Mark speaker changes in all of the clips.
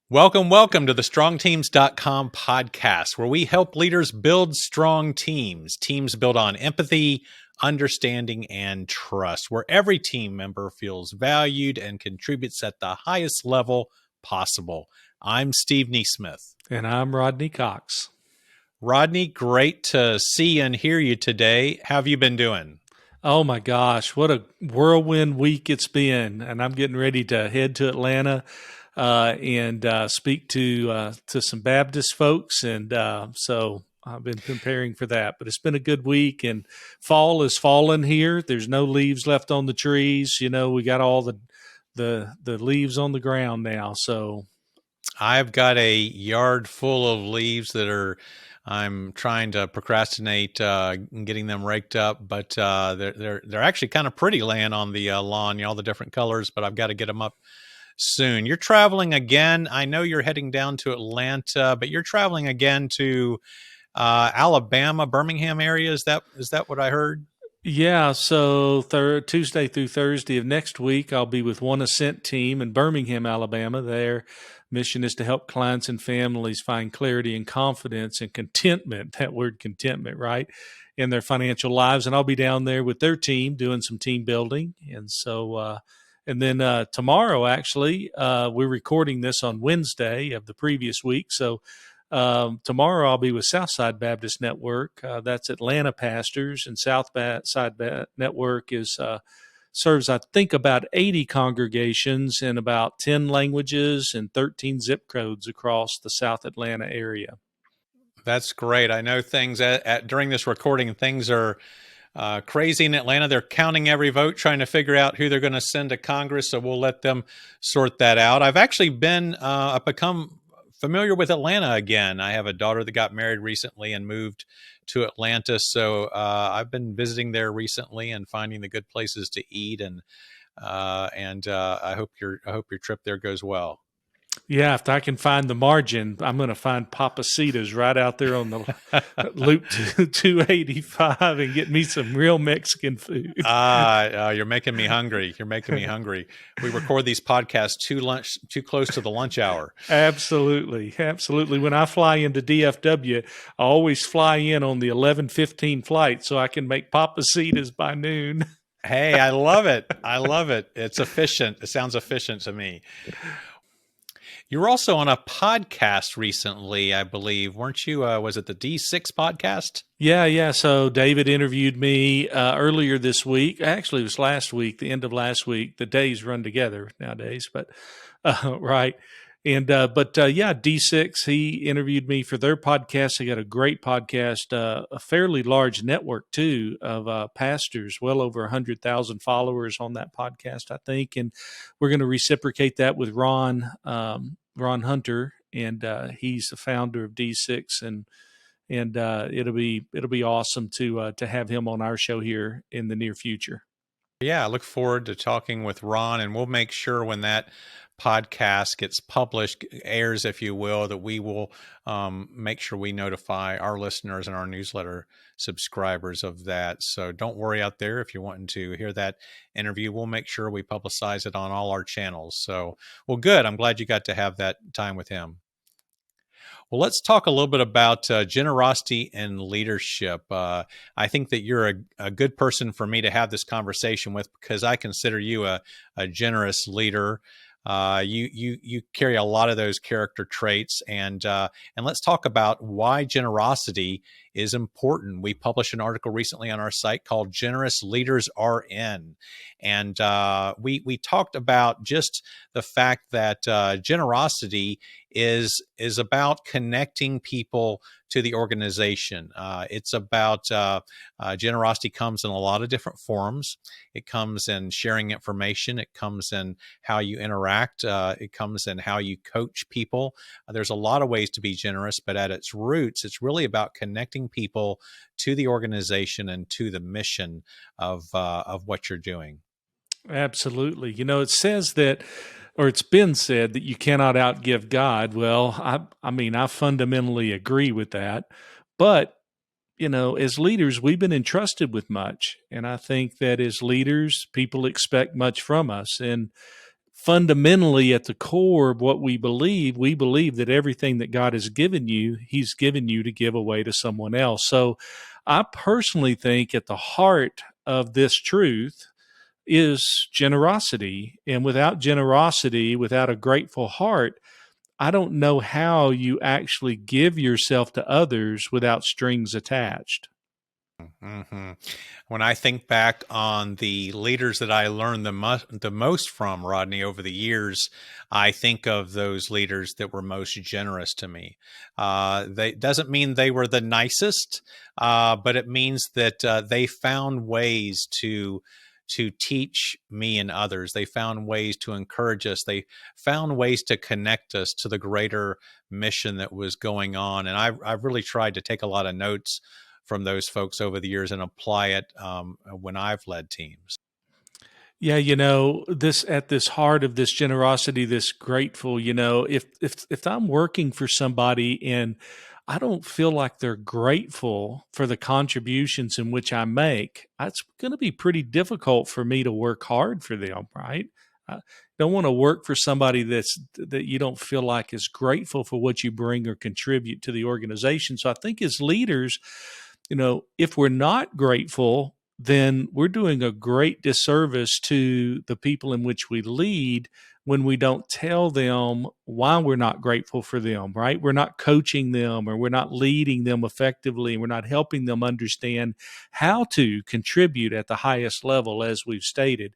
Speaker 1: Welcome to the StrongTeams.com podcast, where we help leaders build strong teams. Teams built on empathy, understanding, and trust, where every team member feels valued and contributes at the highest level possible. I'm Steve NeSmith.
Speaker 2: And I'm Rodney Cox.
Speaker 1: Rodney, great to see and hear you today. How have you been doing?
Speaker 2: Oh my gosh, what a whirlwind week it's been. And I'm getting ready to head to Atlanta and speak to some Baptist folks. And so I've been preparing for that. But it's been a good week, and fall has fallen here. There's no leaves left on the trees. You know, we got all the leaves on the ground now. So
Speaker 1: I've got a yard full of leaves that I'm trying to procrastinate getting them raked up, but they're actually kind of pretty laying on the lawn, all the different colors, but I've got to get them up soon. You're traveling again. I know you're heading down to Atlanta, but you're traveling again to Alabama, Birmingham area. Is that what I heard?
Speaker 2: Yeah, so Tuesday through Thursday of next week, I'll be with One Ascent team in Birmingham, Alabama. Their mission is to help clients and families find clarity and confidence and contentment, that word contentment, right, in their financial lives. And I'll be down there with their team doing some team building. And so, and then tomorrow, actually, we're recording this on Wednesday of the previous week. So tomorrow I'll be with Southside Baptist Network. That's Atlanta pastors, and Southside Network serves, I think, about 80 congregations in about 10 languages and 13 zip codes across the South Atlanta area.
Speaker 1: That's great. I know things during this recording, things are crazy in Atlanta. They're counting every vote, trying to figure out who they're going to send to Congress. So we'll let them sort that out. I've actually become familiar with Atlanta again. I have a daughter that got married recently and moved to Atlanta. So I've been visiting there recently and finding the good places to eat. And I hope your trip there goes well.
Speaker 2: Yeah, if I can find the margin, I'm going to find Papacitas right out there on the Loop 285 and get me some real Mexican food.
Speaker 1: You're making me hungry. We record these podcasts too close to the lunch hour.
Speaker 2: Absolutely. When I fly into DFW, I always fly in on the 11:15 flight so I can make Papacitas by noon.
Speaker 1: Hey, I love it. It's efficient. It sounds efficient to me. You were also on a podcast recently, I believe, weren't you? Was it the D6 podcast?
Speaker 2: Yeah. So David interviewed me earlier this week. Actually, it was last week, the end of last week. The days run together nowadays, but right. And yeah, D6, he interviewed me for their podcast. They got a great podcast, a fairly large network too of pastors, well over 100,000 followers on that podcast, I think. And we're going to reciprocate that with Ron Hunter, and he's the founder of D6, and it'll be awesome to have him on our show here in the near future.
Speaker 1: Yeah, I look forward to talking with Ron, and we'll make sure when that podcast gets published, airs, if you will, that we will make sure we notify our listeners and our newsletter subscribers of that. So don't worry out there if you're wanting to hear that interview. We'll make sure we publicize it on all our channels. So, well, good. I'm glad you got to have that time with him. Well, let's talk a little bit about generosity and leadership. I think that you're a good person for me to have this conversation with because I consider you a generous leader. You carry a lot of those character traits, and let's talk about why generosity is important. We published an article recently on our site called "Generous Leaders Are In," and we talked about just the fact that generosity is about connecting people to the organization. It's about generosity comes in a lot of different forms. It comes in sharing information. It comes in how you interact. It comes in how you coach people. There's a lot of ways to be generous, but at its roots, it's really about connecting people to the organization and to the mission of what you're doing.
Speaker 2: Absolutely. You know, it says that, or it's been said that you cannot outgive God. Well, I mean, I fundamentally agree with that. But, you know, as leaders, we've been entrusted with much. And I think that as leaders, people expect much from us. And fundamentally at the core of what we believe that everything that God has given you, He's given you to give away to someone else. So I personally think at the heart of this truth is generosity. And without generosity, without a grateful heart, I don't know how you actually give yourself to others without strings attached.
Speaker 1: hmm When I think back on the leaders that I learned the most from, Rodney, over the years, I think of those leaders that were most generous to me. They doesn't mean they were the nicest, but it means that they found ways to teach me and others. They found ways to encourage us. They found ways to connect us to the greater mission that was going on. And I've really tried to take a lot of notes from those folks over the years and apply it when I've led teams.
Speaker 2: Yeah, this at this heart of this generosity, this grateful, if I'm working for somebody and I don't feel like they're grateful for the contributions in which I make, it's going to be pretty difficult for me to work hard for them, right? I don't want to work for somebody that you don't feel like is grateful for what you bring or contribute to the organization. So I think as leaders, if we're not grateful, then we're doing a great disservice to the people in which we lead when we don't tell them why we're not grateful for them, right? We're not coaching them, or we're not leading them effectively, and we're not helping them understand how to contribute at the highest level, as we've stated.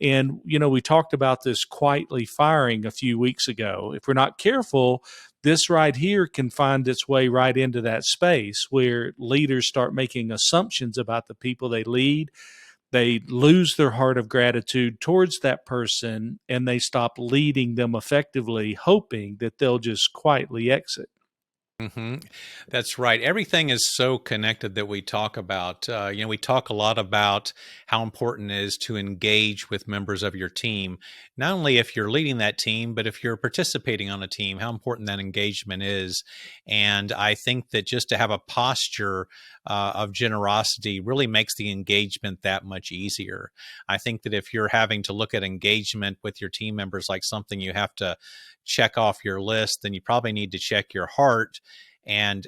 Speaker 2: And, we talked about this quietly firing a few weeks ago. If we're not careful, this right here can find its way right into that space where leaders start making assumptions about the people they lead. They lose their heart of gratitude towards that person, and they stop leading them effectively, hoping that they'll just quietly exit.
Speaker 1: hmm That's right. Everything is so connected that we talk about. We talk a lot about how important it is to engage with members of your team, not only if you're leading that team, but if you're participating on a team, how important that engagement is. And I think that just to have a posture of generosity really makes the engagement that much easier. I think that if you're having to look at engagement with your team members like something you have to check off your list, then you probably need to check your heart and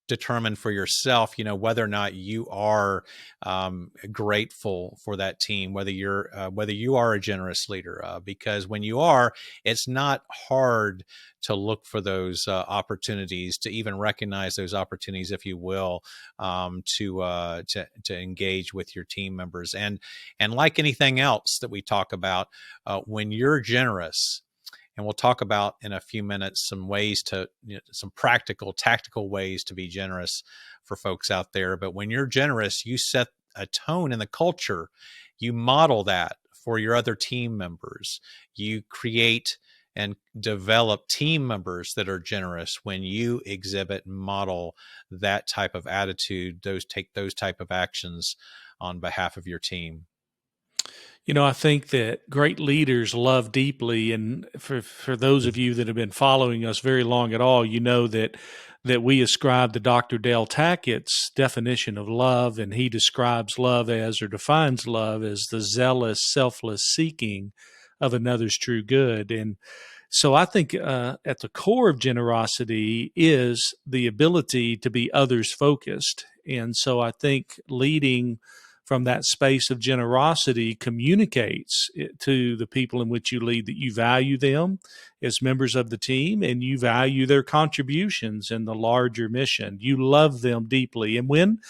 Speaker 1: determine for yourself, whether or not you are grateful for that team, whether you are a generous leader. Because when you are, it's not hard to look for those opportunities, to even recognize those opportunities, if you will, to engage with your team members. And like anything else that we talk about, when you're generous. And we'll talk about in a few minutes some ways some practical, tactical ways to be generous for folks out there. But when you're generous, you set a tone in the culture. You model that for your other team members. You create and develop team members that are generous when you exhibit and model that type of attitude, take those type of actions on behalf of your team.
Speaker 2: I think that great leaders love deeply, and for those of you that have been following us very long at all, that we ascribe to Dr. Dale Tackett's definition of love, and he describes love as, or defines love as, the zealous, selfless seeking of another's true good. And so I think at the core of generosity is the ability to be others focused. And so I think leading from that space of generosity communicates to the people in which you lead that you value them as members of the team, and you value their contributions in the larger mission. You love them deeply. And when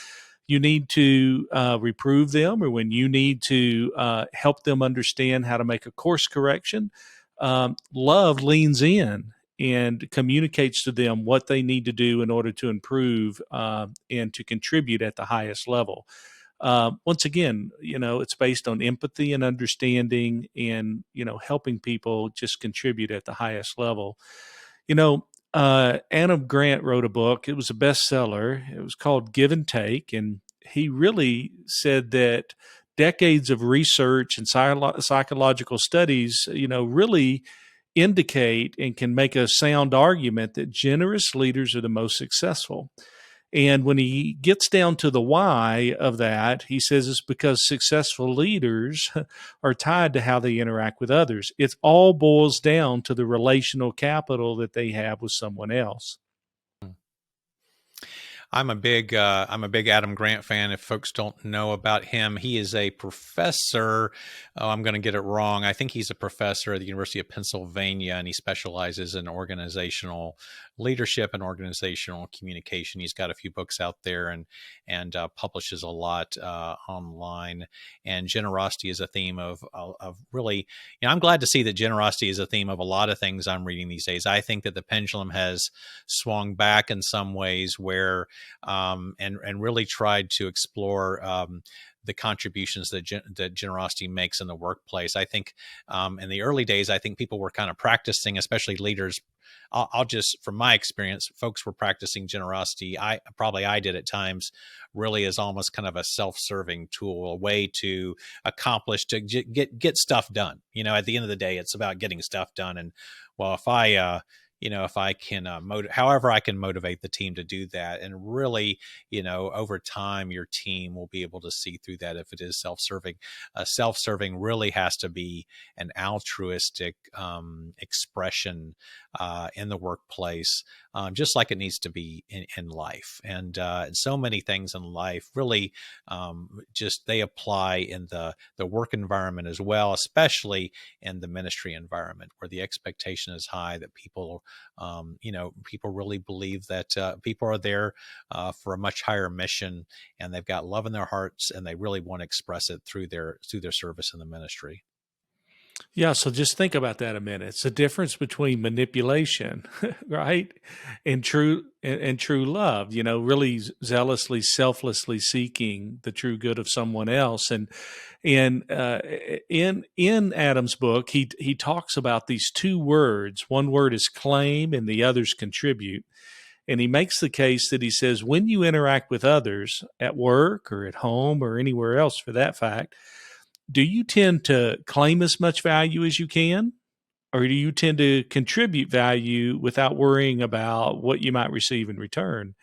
Speaker 2: you need to reprove them, or when you need to help them understand how to make a course correction, love leans in and communicates to them what they need to do in order to improve and to contribute at the highest level. Once again, it's based on empathy and understanding, and, helping people just contribute at the highest level. Adam Grant wrote a book. It was a bestseller. It was called Give and Take. And he really said that decades of research and psychological studies, really indicate and can make a sound argument that generous leaders are the most successful. And when he gets down to the why of that, he says it's because successful leaders are tied to how they interact with others. It all boils down to the relational capital that they have with someone else.
Speaker 1: I'm a big Adam Grant fan. If folks don't know about him, he is a professor. Oh, I'm going to get it wrong. I think he's a professor at the University of Pennsylvania, and he specializes in organizational leadership and organizational communication. He's got a few books out there and publishes a lot online. And generosity is a theme of really. I'm glad to see that generosity is a theme of a lot of things I'm reading these days. I think that the pendulum has swung back in some ways where and really tried to explore the contributions that generosity makes in the workplace. I think in the early days, I think people were kind of practicing, especially leaders. I'll just, from my experience, folks were practicing generosity. I did at times, really as almost kind of a self-serving tool, a way to accomplish, to get stuff done. At the end of the day, it's about getting stuff done. And well, if I can, however I can motivate the team to do that. And really, over time, your team will be able to see through that if it is self-serving. Self-serving really has to be an altruistic expression in the workplace, just like it needs to be in life. And so many things in life really just they apply in the work environment as well, especially in the ministry environment where the expectation is high that people really believe that people are there for a much higher mission, and they've got love in their hearts, and they really want to express it through their service in the ministry.
Speaker 2: Yeah, so just think about that a minute. It's the difference between manipulation, right, and true love. Really zealously, selflessly seeking the true good of someone else. And in Adam's book, he talks about these two words. One word is claim, and the other's contribute. And he makes the case that he says when you interact with others at work or at home or anywhere else, for that fact, do you tend to claim as much value as you can, or do you tend to contribute value without worrying about what you might receive in return?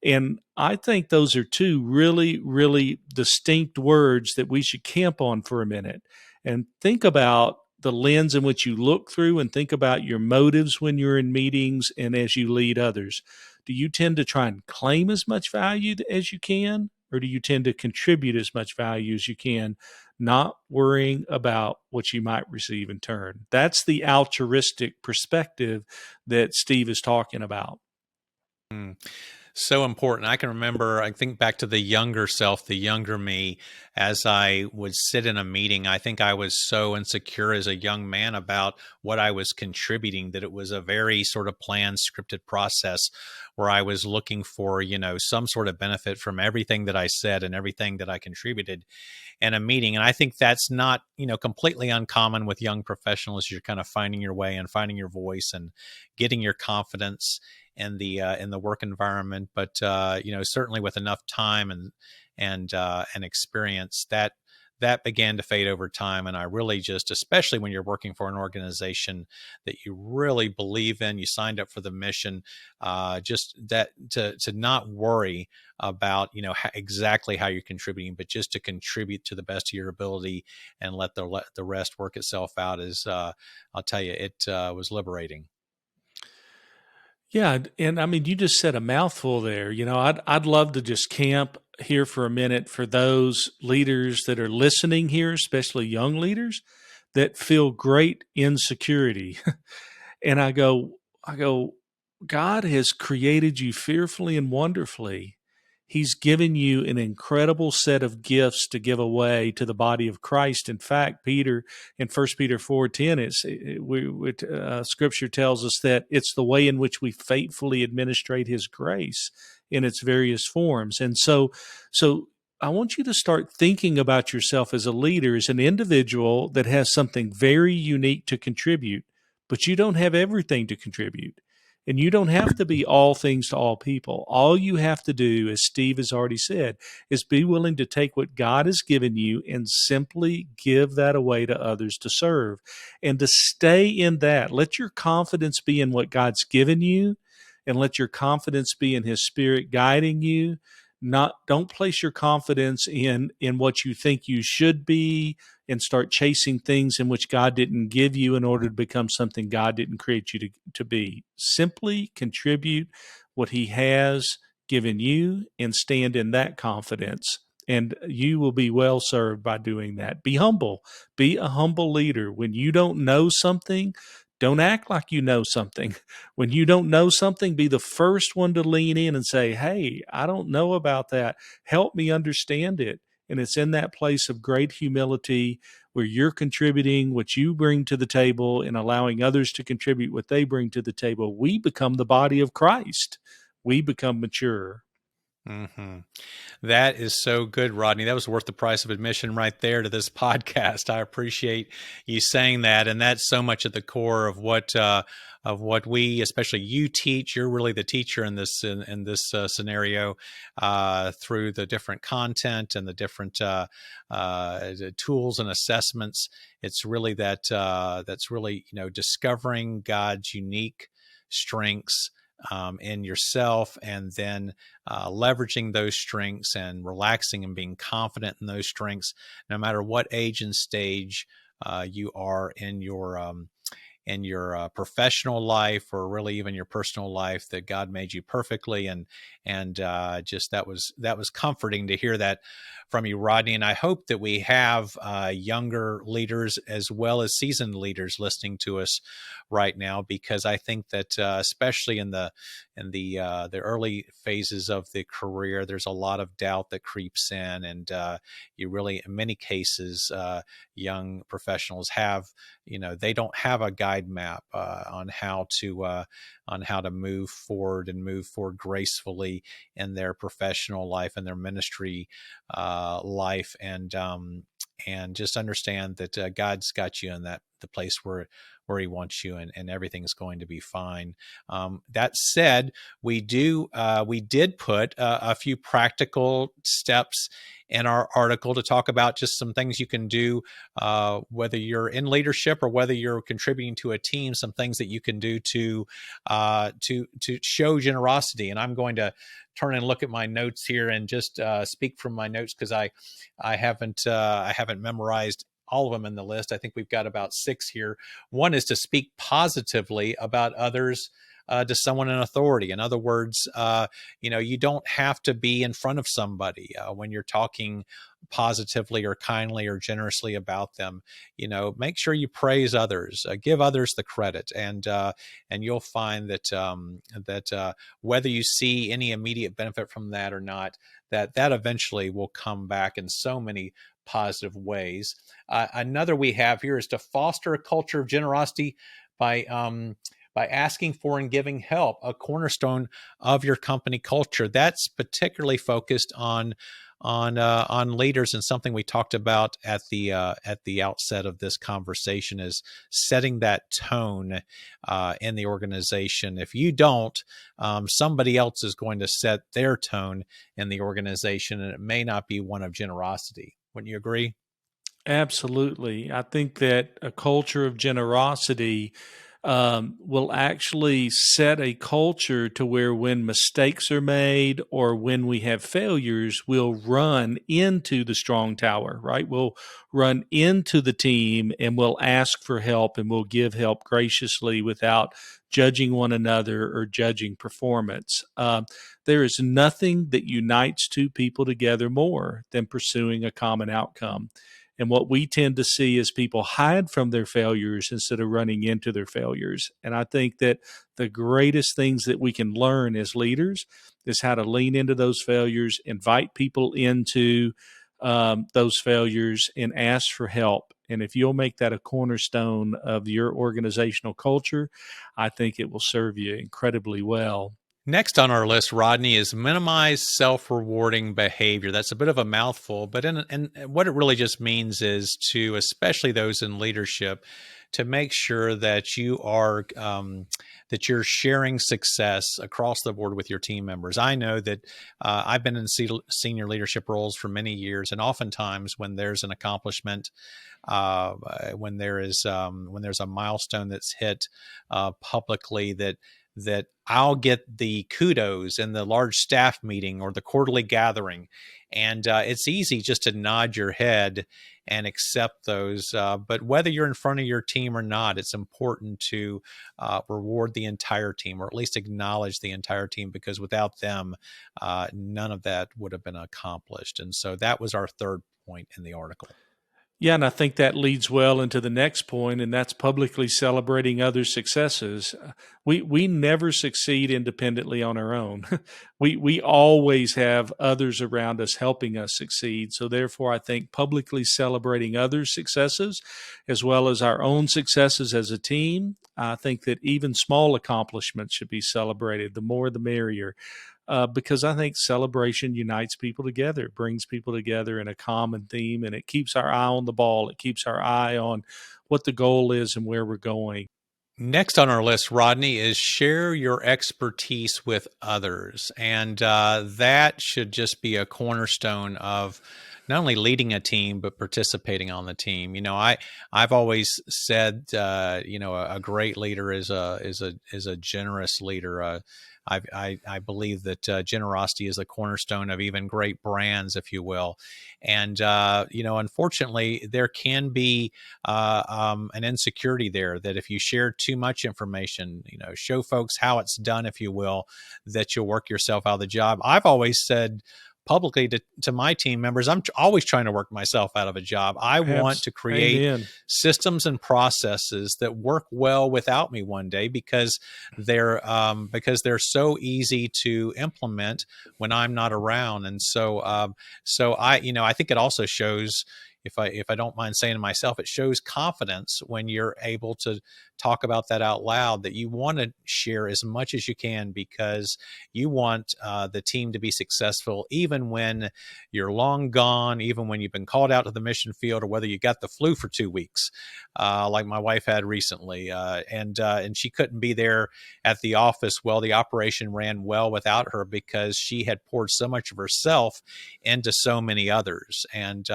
Speaker 2: And I think those are two really, really distinct words that we should camp on for a minute and think about the lens in which you look through, and think about your motives when you're in meetings and as you lead others. Do you tend to try and claim as much value as you can, or do you tend to contribute as much value as you can, not worrying about what you might receive in turn? That's the altruistic perspective that Steve is talking about.
Speaker 1: So important. I think back to the younger self, the younger me, as I would sit in a meeting. I think I was so insecure as a young man about what I was contributing that it was a very sort of planned, scripted process where I was looking for, some sort of benefit from everything that I said and everything that I contributed in a meeting. And I think that's not, completely uncommon with young professionals. You're kind of finding your way and finding your voice and getting your confidence in the work environment, but certainly with enough time and experience, that began to fade over time. And I really just, especially when you're working for an organization that you really believe in, you signed up for the mission, just that to not worry about exactly how you're contributing, but just to contribute to the best of your ability and let the rest work itself out is, I'll tell you, it was liberating.
Speaker 2: Yeah, and I mean, you just said a mouthful there. I'd love to just camp here for a minute for those leaders that are listening here, especially young leaders that feel great insecurity. And I go, God has created you fearfully and wonderfully. He's given you an incredible set of gifts to give away to the body of Christ. In fact, Peter in 1 Peter 4:10, Scripture tells us that it's the way in which we faithfully administrate His grace in its various forms. And so I want you to start thinking about yourself as a leader, as an individual that has something very unique to contribute, but you don't have everything to contribute. And you don't have to be all things to all people. All you have to do, as Steve has already said, is be willing to take what God has given you and simply give that away to others to serve, and to stay in that. Let your confidence be in what God's given you, and let your confidence be in his Spirit guiding you. Don't place your confidence in what you think you should be and start chasing things in which God didn't give you in order to become something God didn't create you to be. Simply contribute what he has given you and stand in that confidence. And you will be well served by doing that. Be humble. Be a humble leader. When you don't know something, don't act like you know something. When you don't know something, be the first one to lean in and say, hey, I don't know about that. Help me understand it. And it's in that place of great humility where you're contributing what you bring to the table and allowing others to contribute what they bring to the table. We become the body of Christ. We become mature.
Speaker 1: Mm-hmm. That is so good, Rodney. That was worth the price of admission right there to this podcast. I appreciate you saying that, and that's so much at the core of what we, especially you, teach. You're really the teacher in this scenario through the different content and the different tools and assessments. It's really that's really discovering God's unique strengths in yourself, and then leveraging those strengths and relaxing and being confident in those strengths, no matter what age and stage you are in your professional life, or really even your personal life, that God made you perfectly. And just that was comforting to hear that from you, Rodney. And I hope that we have younger leaders as well as seasoned leaders listening to us right now, because I think that especially in the early phases of the career, there's a lot of doubt that creeps in, and you really, in many cases, young professionals have, they don't have a guide map on how to move forward gracefully in their professional life and their ministry life, and just understand that God's got you in the place where he wants you, and everything's going to be fine. That said, we did put a few practical steps in our article to talk about just some things you can do, whether you're in leadership or whether you're contributing to a team, some things that you can do to show generosity. And I'm going to turn and look at my notes here and just speak from my notes, because I haven't memorized all of them in the list. I think we've got about 6 here. One is to speak positively about others to someone in authority. In other words, you don't have to be in front of somebody when you're talking positively or kindly or generously about them. Make sure you praise others, give others the credit, and you'll find that whether you see any immediate benefit from that or not, that eventually will come back in so many positive ways. Another we have here is to foster a culture of generosity by asking for and giving help, a cornerstone of your company culture. That's particularly focused on leaders, and something we talked about at the outset of this conversation is setting that tone in the organization. If you don't, somebody else is going to set their tone in the organization, and it may not be one of generosity. Wouldn't you agree?
Speaker 2: Absolutely. I think that a culture of generosity will actually set a culture to where when mistakes are made or when we have failures, we'll run into the strong tower, right? We'll run into the team and we'll ask for help, and we'll give help graciously without judging one another or judging performance. There is nothing that unites two people together more than pursuing a common outcome. And what we tend to see is people hide from their failures instead of running into their failures. And I think that the greatest things that we can learn as leaders is how to lean into those failures, invite people into those failures, and ask for help. And if you'll make that a cornerstone of your organizational culture, I think it will serve you incredibly well.
Speaker 1: Next on our list, Rodney, is minimize self-rewarding behavior. That's a bit of a mouthful, but and what it really just means is to, especially those in leadership, to make sure that you're sharing success across the board with your team members. I know that I've been in senior leadership roles for many years, and oftentimes when there's an accomplishment, when there's a milestone that's hit publicly, that that I'll get the kudos in the large staff meeting or the quarterly gathering. And it's easy just to nod your head and accept those. But whether you're in front of your team or not, it's important to reward the entire team, or at least acknowledge the entire team, because without them, none of that would have been accomplished. And so that was our third point in the article.
Speaker 2: Yeah, and I think that leads well into the next point, and that's publicly celebrating others' successes. We never succeed independently on our own. We always have others around us helping us succeed. So therefore, I think publicly celebrating others' successes, as well as our own successes as a team, I think that even small accomplishments should be celebrated. The more, the merrier. Because I think celebration unites people together. It brings people together in a common theme, and it keeps our eye on the ball. It keeps our eye on what the goal is and where we're going.
Speaker 1: Next on our list, Rodney, is share your expertise with others. And that should just be a cornerstone of not only leading a team, but participating on the team. You know, I've always said, a great leader is a generous leader. I believe that generosity is the cornerstone of even great brands, if you will. And, unfortunately, there can be an insecurity there that if you share too much information, show folks how it's done, if you will, that you'll work yourself out of the job. I've always said publicly to my team members, I'm always trying to work myself out of a job. I want to create
Speaker 2: Amen.
Speaker 1: systems and processes that work well without me one day, because they're so easy to implement when I'm not around. And so I think it also shows, if I don't mind saying to myself, it shows confidence when you're able to talk about that out loud, that you want to share as much as you can, because you want the team to be successful, even when you're long gone, even when you've been called out to the mission field, or whether you got the flu for 2 weeks, like my wife had recently, and she couldn't be there at the office. Well, the operation ran well without her, because she had poured so much of herself into so many others, and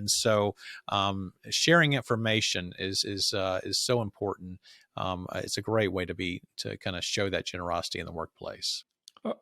Speaker 1: so sharing information is so important. It's a great way to kind of show that generosity in the workplace.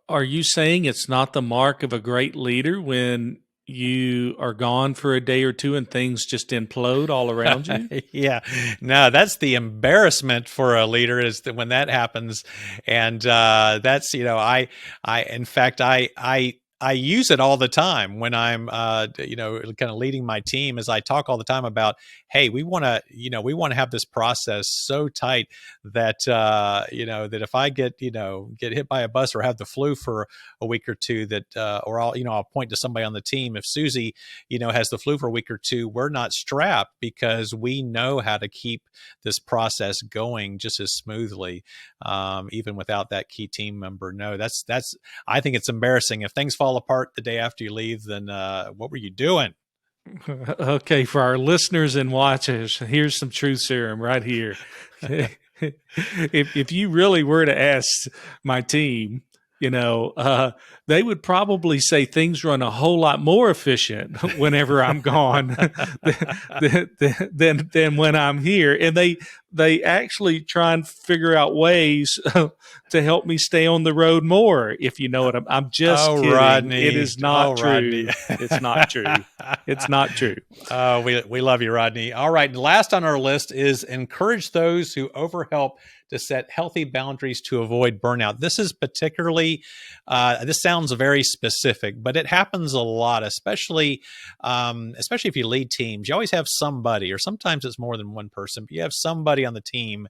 Speaker 2: Are you saying it's not the mark of a great leader when you are gone for a day or two and things just implode all around you?
Speaker 1: Yeah, no, that's the embarrassment for a leader, is that when that happens. And that's, in fact, I use it all the time when I'm, kind of leading my team, as I talk all the time about, hey, we want to have this process so tight that, that if I get hit by a bus or have the flu for a week or two, that, or I'll point to somebody on the team. If Susie, has the flu for a week or two, we're not strapped, because we know how to keep this process going just as smoothly, even without that key team member. No, I think it's embarrassing if things fall apart the day after you leave. Then what were you doing?
Speaker 2: Okay, for our listeners and watchers, here's some truth serum right here. If you really were to ask my team, they would probably say things run a whole lot more efficient whenever I'm gone than when I'm here. And they actually try and figure out ways to help me stay on the road more, if you know what I'm just kidding.
Speaker 1: Rodney.
Speaker 2: It is not true.
Speaker 1: Rodney.
Speaker 2: It's not true. It's not true.
Speaker 1: We love you, Rodney. All right. And last on our list is encourage those who overhelp to set healthy boundaries to avoid burnout. This is particularly, this sounds very specific, but it happens a lot, especially if you lead teams. You always have somebody, or sometimes it's more than one person, but you have somebody on the team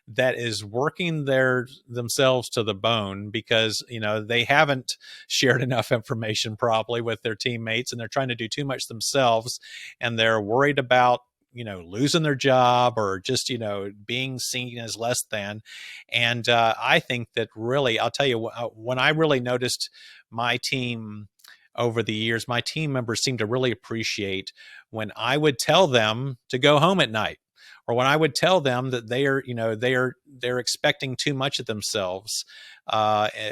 Speaker 1: that is working themselves to the bone, because, they haven't shared enough information probably with their teammates, and they're trying to do too much themselves, and they're worried about losing their job, or just, being seen as less than. And I think that really, I'll tell you, when I really noticed my team over the years, my team members seemed to really appreciate when I would tell them to go home at night, or when I would tell them that they're expecting too much of themselves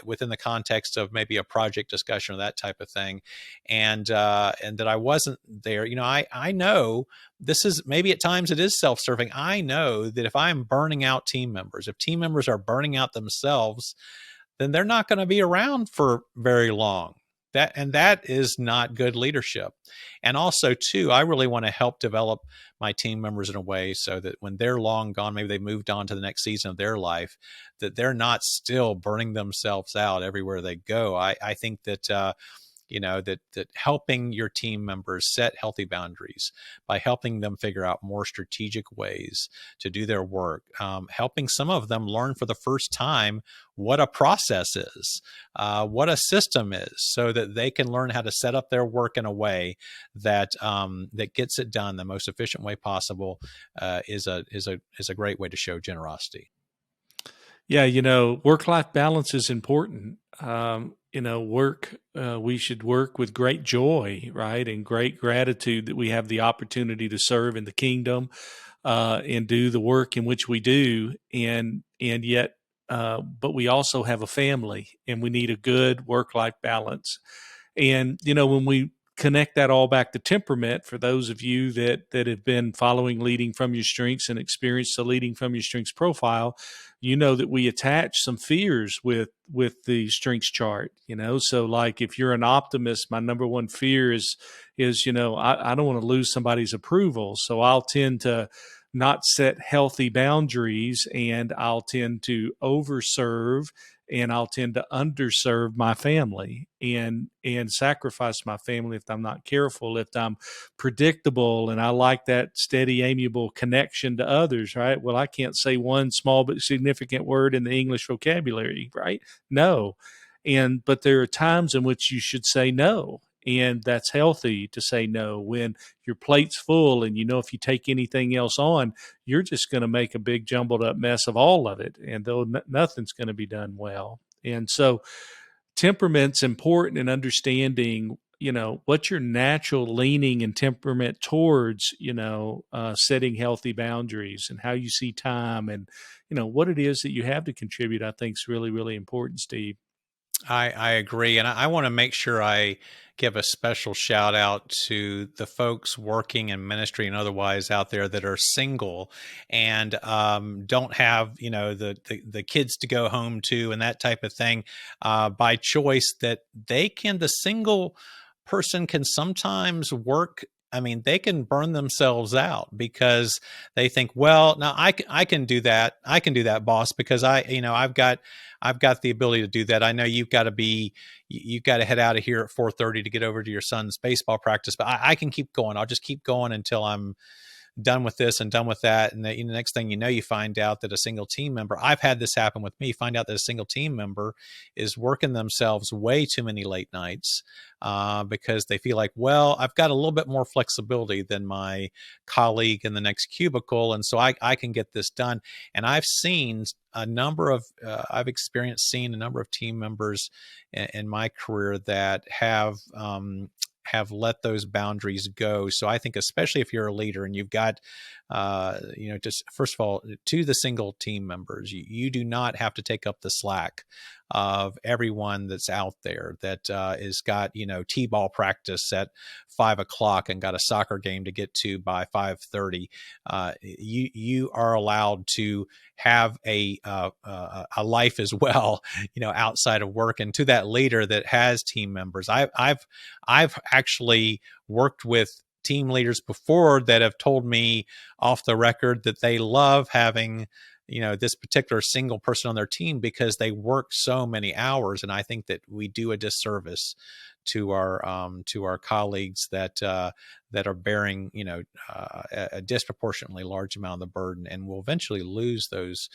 Speaker 1: within the context of maybe a project discussion or that type of thing, and that I wasn't there. I know this is, maybe at times it is self-serving. I know that if I'm burning out team members, if team members are burning out themselves, then they're not going to be around for very long. That is not good leadership. And also, too, I really want to help develop my team members in a way so that when they're long gone, maybe they moved on to the next season of their life, that they're not still burning themselves out everywhere they go. I think that that helping your team members set healthy boundaries by helping them figure out more strategic ways to do their work, helping some of them learn for the first time what a process is, what a system is, so that they can learn how to set up their work in a way that that gets it done the most efficient way possible, is a great way to show generosity.
Speaker 2: Yeah, work-life balance is important. We should work with great joy, right? And great gratitude that we have the opportunity to serve in the kingdom, and do the work in which we do. And yet, but we also have a family, and we need a good work-life balance. And, when we connect that all back to temperament, for those of you that have been following Leading from Your Strengths and experienced the Leading from Your Strengths profile, that we attach some fears with the strengths chart. So like, if you're an optimist, my number one fear is I don't want to lose somebody's approval, so I'll tend to not set healthy boundaries, and I'll tend to overserve, and I'll tend to underserve my family, and sacrifice my family if I'm not careful, if I'm predictable, and I like that steady, amiable connection to others, right? Well, I can't say one small but significant word in the English vocabulary, right? No. But there are times in which you should say no. And that's healthy to say no when your plate's full, and if you take anything else on, you're just going to make a big jumbled up mess of all of it, and though nothing's going to be done well. And so temperament's important in understanding what's your natural leaning and temperament towards setting healthy boundaries, and how you see time, and what it is that you have to contribute. I think is really, really important, Steve.
Speaker 1: I agree. And I want to make sure I give a special shout out to the folks working in ministry and otherwise out there that are single and don't have, the kids to go home to and that type of thing, by choice, that the single person can sometimes work. I mean, they can burn themselves out because they think, well, now I can do that. I can do that, boss, because I've got the ability to do that. I know you've got to head out of here at 4:30 to get over to your son's baseball practice, but I can keep going. I'll just keep going until I'm done with this and done with that. And the next thing you find out that a single team member, I've had this happen with me, find out that a single team member is working themselves way too many late nights, because they feel like, well, I've got a little bit more flexibility than my colleague in the next cubicle, and so I can get this done. And I've experienced seeing a number of team members in my career that have let those boundaries go. So I think, especially if you're a leader and you've got, just first of all, to the single team members, you do not have to take up the slack of everyone that's out there that is got, t-ball practice at 5 o'clock and got a soccer game to get to by 5:30. You are allowed to have a life as well, outside of work. And to that leader that has team members, I've actually worked with team leaders before that have told me off the record that they love having this particular single person on their team because they work so many hours. And I think that we do a disservice to our colleagues that are bearing a disproportionately large amount of the burden, and will eventually lose those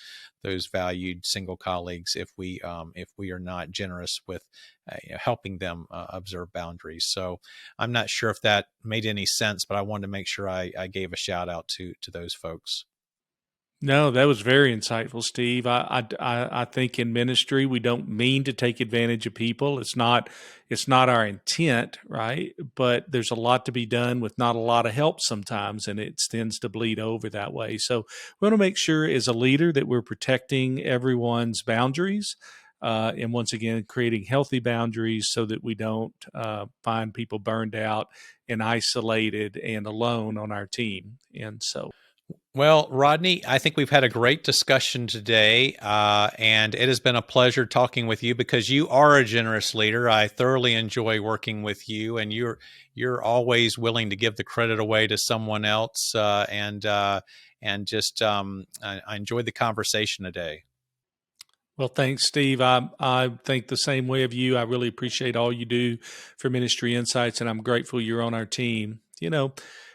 Speaker 1: valued single colleagues if we are not generous with helping them observe boundaries. So I'm not sure if that made any sense, but I wanted to make sure I gave a shout out to those folks.
Speaker 2: No, that was very insightful, Steve. I think in ministry we don't mean to take advantage of people. It's not our intent, right? But there's a lot to be done with not a lot of help sometimes, and it tends to bleed over that way. So we want to make sure, as a leader, that we're protecting everyone's boundaries, and once again creating healthy boundaries so that we don't find people burned out and isolated and alone on our team. And so.
Speaker 1: Well, Rodney, I think we've had a great discussion today, and it has been a pleasure talking with you because you are a generous leader. I thoroughly enjoy working with you, and you're always willing to give the credit away to someone else, and just I enjoyed the conversation today.
Speaker 2: Well, thanks, Steve. I think the same way of you. I really appreciate all you do for Ministry Insights, and I'm grateful you're on our team.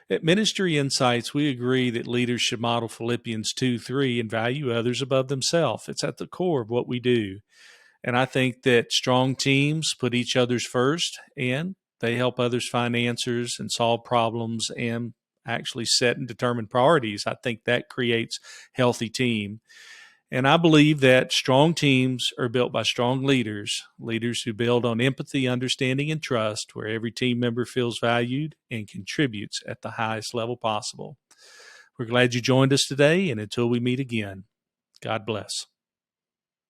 Speaker 2: At Ministry Insights, we agree that leaders should model Philippians 2:3 and value others above themselves. It's at the core of what we do. And I think that strong teams put each other's first, and they help others find answers and solve problems and actually set and determine priorities. I think that creates healthy team. And I believe that strong teams are built by strong leaders, leaders who build on empathy, understanding, and trust, where every team member feels valued and contributes at the highest level possible. We're glad you joined us today, and until we meet again, God bless.